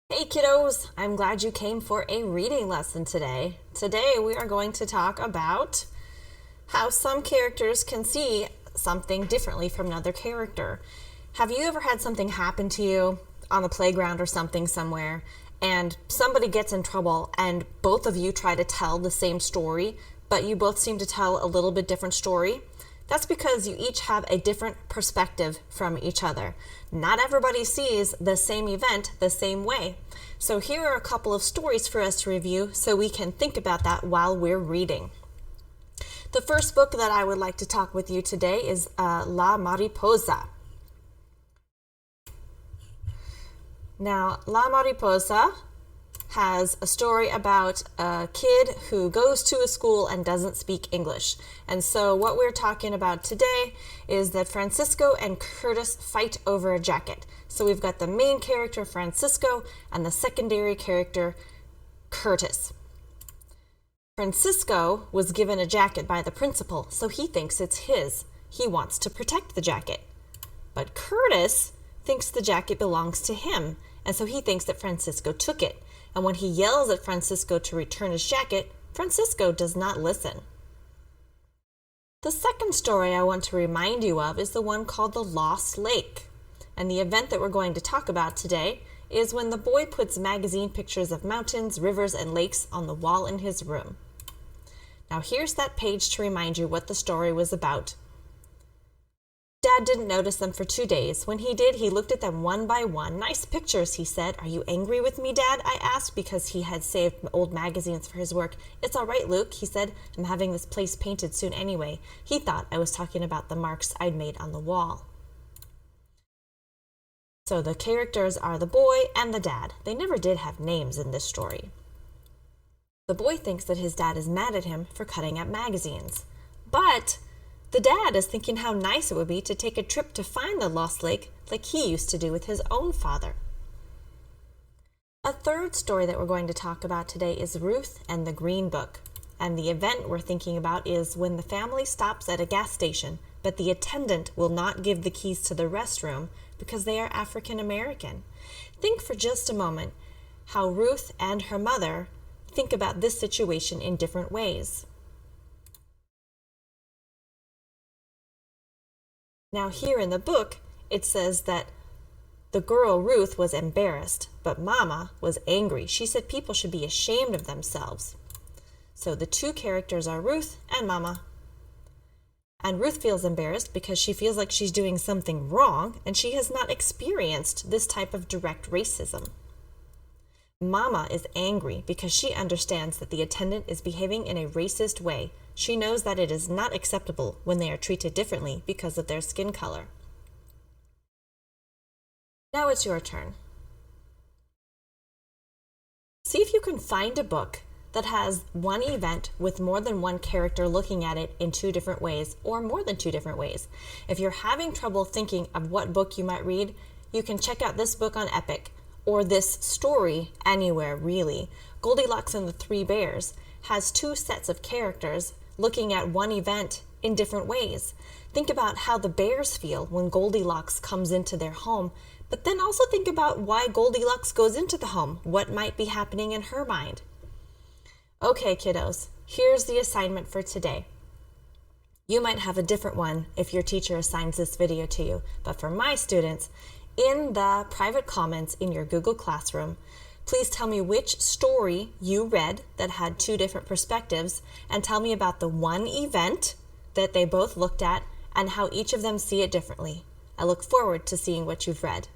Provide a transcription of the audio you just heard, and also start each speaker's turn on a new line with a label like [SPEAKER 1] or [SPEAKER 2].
[SPEAKER 1] Hey kiddos, I'm glad you came for a reading lesson today. Today we are going to talk about how some characters can see something differently from another character. Have you ever had something happen to you on the playground or something somewhere, and somebody gets in trouble and both of you try to tell the same story, but you both seem to tell a little bit different story? That's because you each have a different perspective from each other. Not everybody sees the same event the same way. So here are a couple of stories for us to review so we can think about that while we're reading. The first book that I would like to talk with you today is La Mariposa. Now, La Mariposa has a story about a kid who goes to a school and doesn't speak English. And so what we're talking about today is that Francisco and Curtis fight over a jacket. So we've got the main character, Francisco, and the secondary character, Curtis. Francisco was given a jacket by the principal, so he thinks it's his. He wants to protect the jacket. But Curtis thinks the jacket belongs to him, and so he thinks that Francisco took it. And when he yells at Francisco to return his jacket, Francisco does not listen. The second story I want to remind you of is the one called The Lost Lake. And the event that we're going to talk about today is when the boy puts magazine pictures of mountains, rivers, and lakes on the wall in his room. Now here's that page to remind you what the story was about. Dad didn't notice them for 2 days. When he did, he looked at them one by one. "Nice pictures," he said. "Are you angry with me, Dad?" I asked, because he had saved old magazines for his work. "It's all right, Luke," he said. "I'm having this place painted soon anyway." He thought I was talking about the marks I'd made on the wall. So the characters are the boy and the dad. They never did have names in this story. The boy thinks that his dad is mad at him for cutting up magazines. But the dad is thinking how nice it would be to take a trip to find the lost lake like he used to do with his own father. A third story that we're going to talk about today is Ruth and the Green Book. And the event we're thinking about is when the family stops at a gas station, but the attendant will not give the keys to the restroom because they are African American. Think for just a moment how Ruth and her mother think about this situation in different ways. Now here in the book, it says that the girl Ruth was embarrassed, but Mama was angry. She said people should be ashamed of themselves. So the two characters are Ruth and Mama. And Ruth feels embarrassed because she feels like she's doing something wrong and she has not experienced this type of direct racism. Mama is angry because she understands that the attendant is behaving in a racist way. She knows that it is not acceptable when they are treated differently because of their skin color. Now it's your turn. See if you can find a book that has one event with more than one character looking at it in two different ways, or more than two different ways. If you're having trouble thinking of what book you might read, you can check out this book on Epic, or this story anywhere, really. Goldilocks and the Three Bears has two sets of characters looking at one event in different ways. Think about how the bears feel when Goldilocks comes into their home, but then also think about why Goldilocks goes into the home, what might be happening in her mind. Okay, kiddos, here's the assignment for today. You might have a different one if your teacher assigns this video to you, but for my students, in the private comments in your Google Classroom, please tell me which story you read that had two different perspectives, and tell me about the one event that they both looked at and how each of them see it differently. I look forward to seeing what you've read.